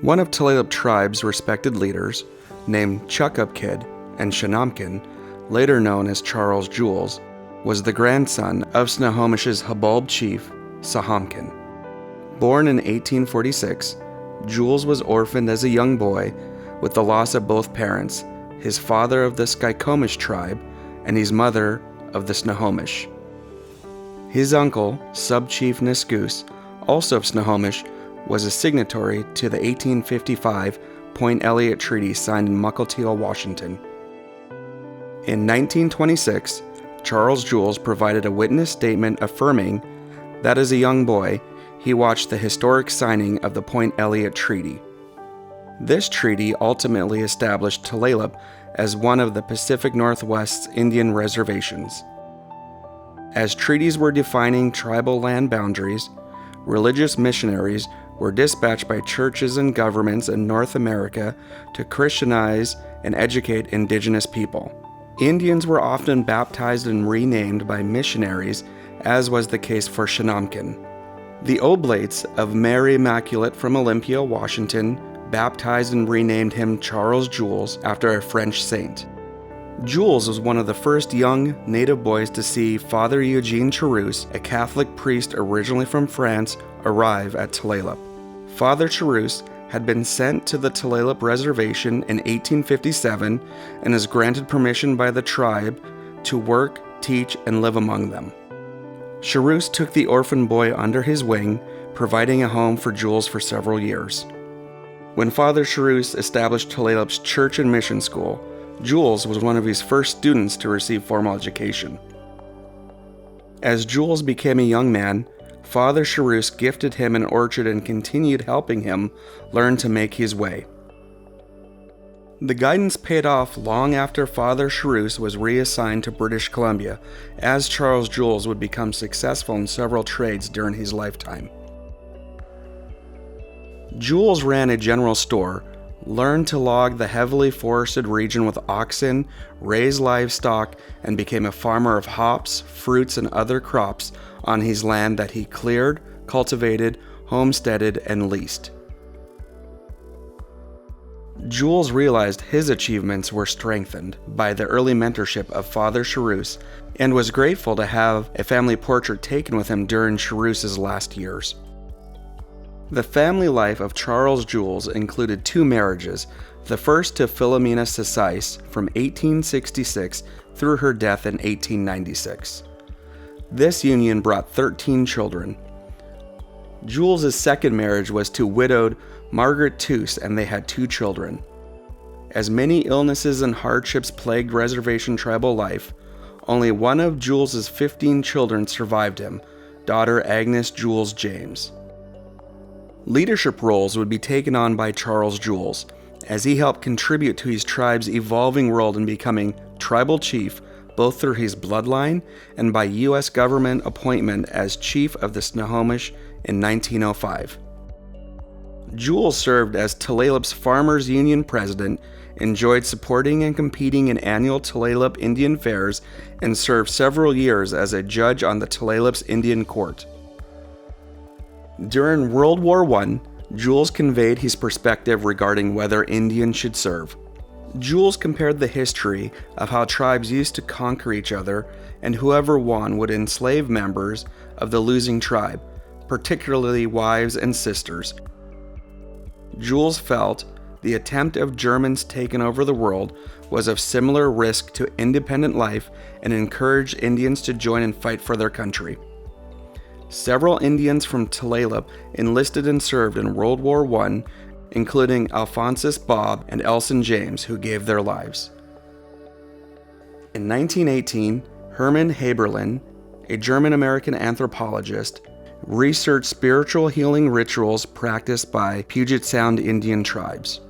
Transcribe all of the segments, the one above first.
One of Tulalip tribe's respected leaders, named Chukupkid and Shanamkin, later known as Charles Jules, was the grandson of Snohomish's Habulb chief, Sahamkin. Born in 1846, Jules was orphaned as a young boy with the loss of both parents, his father of the Skykomish tribe and his mother of the Snohomish. His uncle, Sub-Chief Niskus, also of Snohomish, was a signatory to the 1855 Point Elliott Treaty signed in Mukilteo, Washington. In 1926, Charles Jules provided a witness statement affirming that as a young boy, he watched the historic signing of the Point Elliott Treaty. This treaty ultimately established Tulalip as one of the Pacific Northwest's Indian reservations. As treaties were defining tribal land boundaries, religious missionaries were dispatched by churches and governments in North America to Christianize and educate indigenous people. Indians were often baptized and renamed by missionaries, as was the case for Shanamkin. The Oblates of Mary Immaculate from Olympia, Washington, baptized and renamed him Charles Jules after a French saint. Jules was one of the first young native boys to see Father Eugene Charus, a Catholic priest originally from France, arrive at Tulalip. Father Charus had been sent to the Tulalip Reservation in 1857 and is granted permission by the tribe to work, teach, and live among them. Charus took the orphan boy under his wing, providing a home for Jules for several years. When Father Charus established Tulalip's church and mission school, Jules was one of his first students to receive formal education. As Jules became a young man, Father Charus gifted him an orchard and continued helping him learn to make his way. The guidance paid off long after Father Charus was reassigned to British Columbia, as Charles Jules would become successful in several trades during his lifetime. Jules ran a general store, learned to log the heavily forested region with oxen, raised livestock, and became a farmer of hops, fruits, and other crops on his land that he cleared, cultivated, homesteaded, and leased. Jules realized his achievements were strengthened by the early mentorship of Father Charus and was grateful to have a family portrait taken with him during Charus's last years. The family life of Charles Jules included two marriages, the first to Philomena Sesais from 1866 through her death in 1896. This union brought 13 children. Jules' second marriage was to widowed Margaret Toos, and they had 2 children. As many illnesses and hardships plagued reservation tribal life, only one of Jules' 15 children survived him, daughter Agnes Jules James. Leadership roles would be taken on by Charles Jules, as he helped contribute to his tribe's evolving world in becoming tribal chief, both through his bloodline and by U.S. government appointment as chief of the Snohomish in 1905. Jules served as Tulalip's Farmers Union president, enjoyed supporting and competing in annual Tulalip Indian fairs, and served several years as a judge on the Tulalip's Indian court. During World War I, Jules conveyed his perspective regarding whether Indians should serve. Jules compared the history of how tribes used to conquer each other, and whoever won would enslave members of the losing tribe, particularly wives and sisters. Jules felt the attempt of Germans taking over the world was of similar risk to independent life and encouraged Indians to join and fight for their country. Several Indians from Tulalip enlisted and served in World War I, including Alphonsus Bob and Elson James, who gave their lives. In 1918, Hermann Haberlin, a German-American anthropologist, researched spiritual healing rituals practiced by Puget Sound Indian tribes.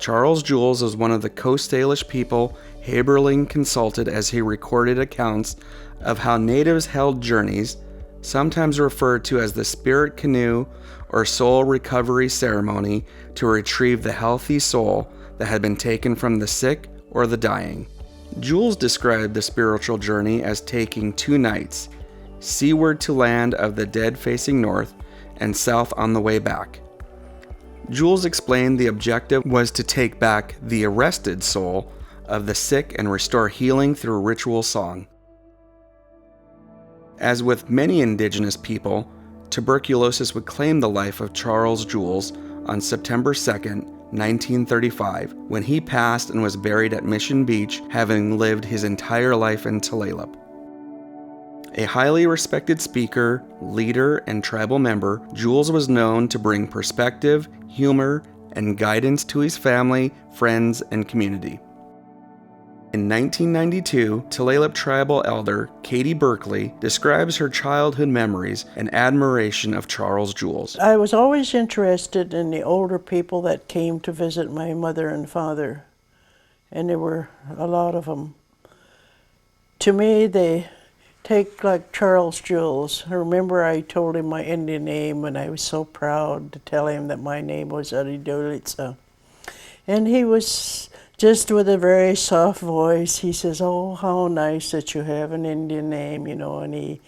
Charles Jules is one of the Coast Salish people Haberlin consulted as he recorded accounts of how natives held journeys, sometimes referred to as the spirit canoe or soul recovery ceremony, to retrieve the healthy soul that had been taken from the sick or the dying. Jules described the spiritual journey as taking 2 nights, seaward to land of the dead facing north, and south on the way back. Jules explained the objective was to take back the arrested soul of the sick and restore healing through ritual song. As with many indigenous people, tuberculosis would claim the life of Charles Jules on September 2nd, 1935, when he passed and was buried at Mission Beach, having lived his entire life in Tulalip. A highly respected speaker, leader, and tribal member, Jules was known to bring perspective, humor, and guidance to his family, friends, and community. In 1992, Tulalip tribal elder Katie Berkeley describes her childhood memories and admiration of Charles Jules. I was always interested in the older people that came to visit my mother and father, and there were a lot of them. To me, they take like Charles Jules. I remember I told him my Indian name, and I was so proud to tell him that my name was Adidulitsa. And he was just with a very soft voice. He says, "Oh, how nice that you have an Indian name," and he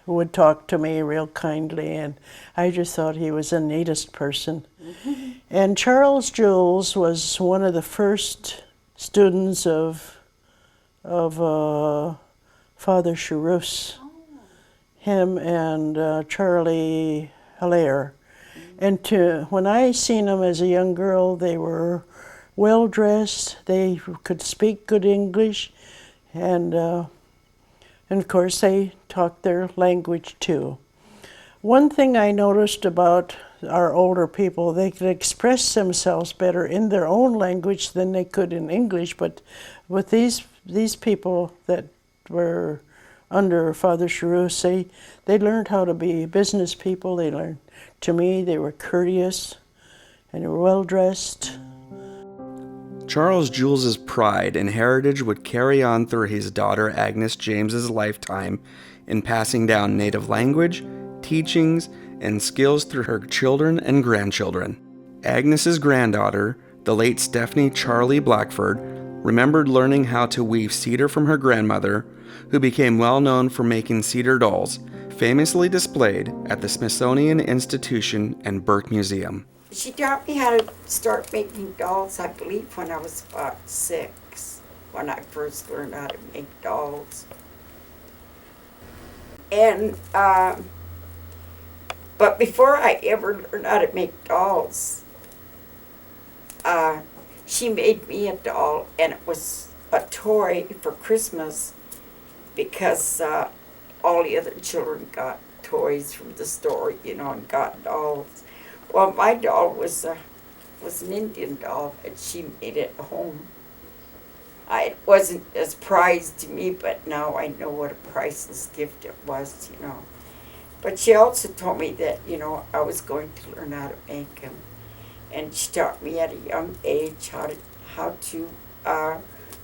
would talk to me real kindly, and I just thought he was the neatest person. Mm-hmm. And Charles Jules was one of the first students of Father Charus, him and Charlie Hilaire. And when I seen them as a young girl, they were well dressed, they could speak good English, and of course they talked their language too. One thing I noticed about our older people, they could express themselves better in their own language than they could in English, but with these people that were under Father Charus, they learned how to be business people. They learned, to me, they were courteous and they were well dressed. Charles Jules's pride and heritage would carry on through his daughter Agnes James's lifetime in passing down native language, teachings, and skills through her children and grandchildren. Agnes's granddaughter, the late Stephanie Charlie Blackford, remembered learning how to weave cedar from her grandmother, who became well known for making cedar dolls, famously displayed at the Smithsonian Institution and Burke Museum. She taught me how to start making dolls, I believe, when I was about 6, when I first learned how to make dolls. And, but before I ever learned how to make dolls, she made me a doll, and it was a toy for Christmas, because all the other children got toys from the store, and got dolls. Well, my doll was an Indian doll, and she made it at home. It wasn't as prized to me, but now I know what a priceless gift it was, But she also told me that, I was going to learn how to make them. And she taught me at a young age how to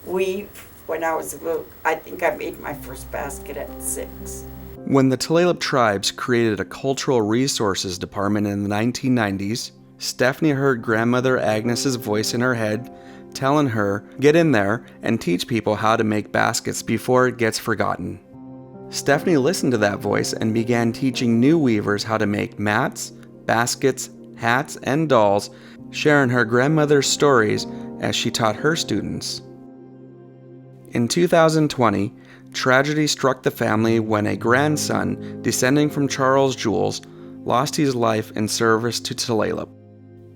weave. When I was little, I think I made my first basket at 6. When the Tulalip tribes created a cultural resources department in the 1990s, Stephanie heard grandmother Agnes's voice in her head telling her, "Get in there and teach people how to make baskets before it gets forgotten." Stephanie listened to that voice and began teaching new weavers how to make mats, baskets, hats, and dolls, sharing her grandmother's stories as she taught her students. In 2020, tragedy struck the family when a grandson, descending from Charles Jules, lost his life in service to Tulalip.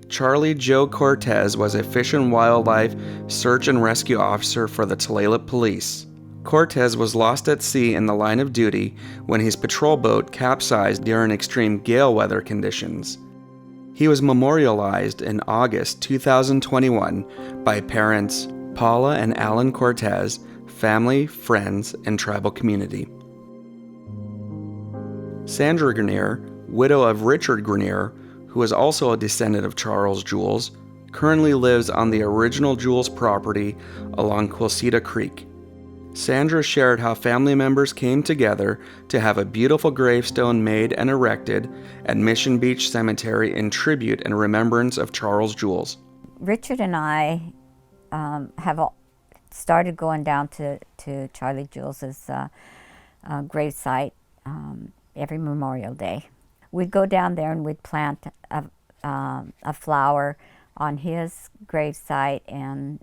Charlie Joe Cortez was a Fish and Wildlife Search and Rescue Officer for the Tulalip Police. Cortez was lost at sea in the line of duty when his patrol boat capsized during extreme gale weather conditions. He was memorialized in August 2021 by parents Paula and Alan Cortez, family, friends, and tribal community. Sandra Grenier, widow of Richard Grenier, who is also a descendant of Charles Jules, currently lives on the original Jules property along Quilceda Creek. Sandra shared how family members came together to have a beautiful gravestone made and erected at Mission Beach Cemetery in tribute and remembrance of Charles Jules. Richard and I have started going down to Charlie Jules's gravesite every Memorial Day. We'd go down there and we'd plant a flower on his gravesite, and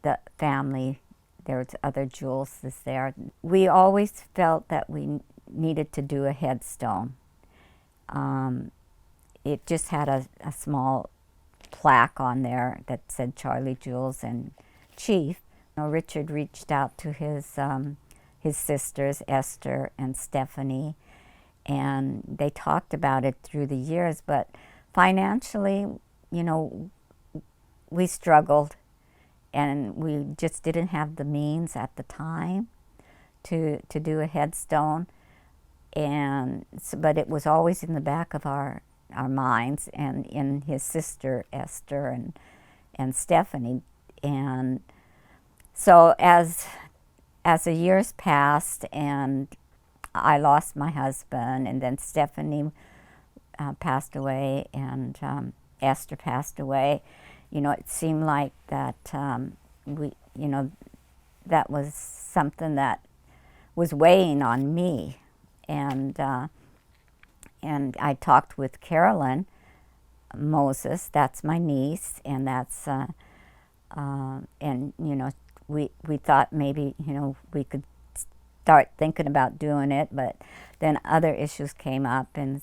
the family, there was other Jules there. We always felt that we needed to do a headstone. It just had a small plaque on there that said Charlie Jules and Chief. Richard reached out to his sisters, Esther and Stephanie, and they talked about it through the years, but financially, we struggled, and we just didn't have the means at the time to do a headstone. And but it was always in the back of our minds, and in his sister Esther and Stephanie. And so as the years passed, and I lost my husband, and then Stephanie passed away, and Esther passed away, it seemed like that that was something that was weighing on me. And I talked with Carolyn Moses, that's my niece, and that's we thought maybe we could start thinking about doing it, but then other issues came up, and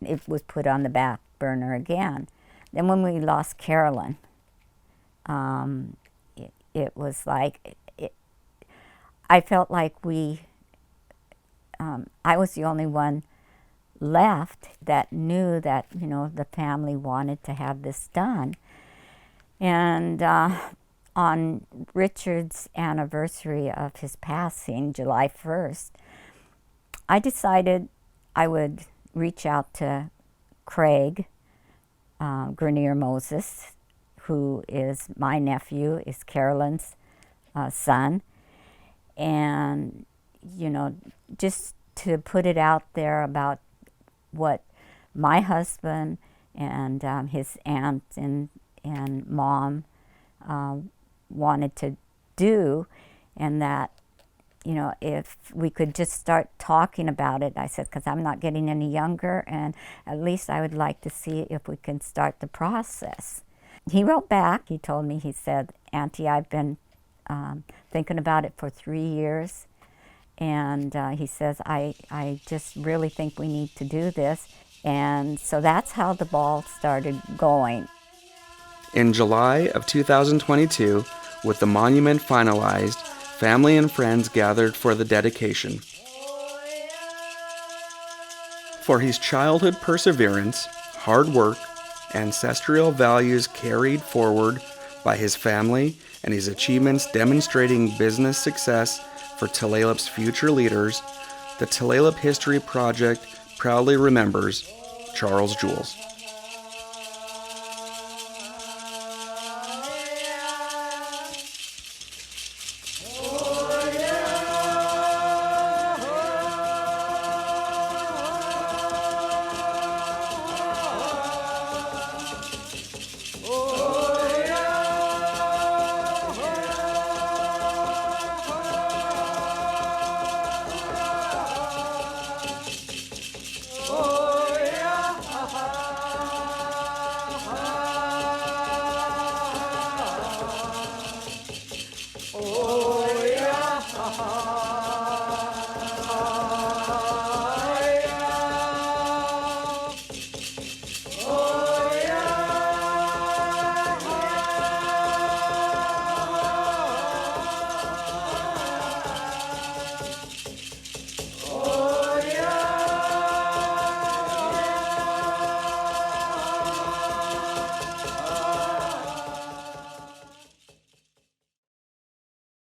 it was put on the back burner again. Then when we lost Carolyn, it was like I felt like I was the only one left that knew that the family wanted to have this done. And on Richard's anniversary of his passing, July 1st, I decided I would reach out to Craig Grenier Moses, who is my nephew, is Carolyn's son, and just to put it out there about what my husband and his aunt and mom wanted to do, and that if we could just start talking about it. I said, because I'm not getting any younger, and at least I would like to see if we can start the process. He wrote back. He told me, he said, Auntie, I've been thinking about it for 3 years, and he says, I just really think we need to do this. And so that's how the ball started going. In July of 2022, with the monument finalized, family and friends gathered for the dedication. For his childhood perseverance, hard work, ancestral values carried forward by his family, and his achievements demonstrating business success for Tulalip's future leaders, the Tulalip History Project proudly remembers Charles Jules.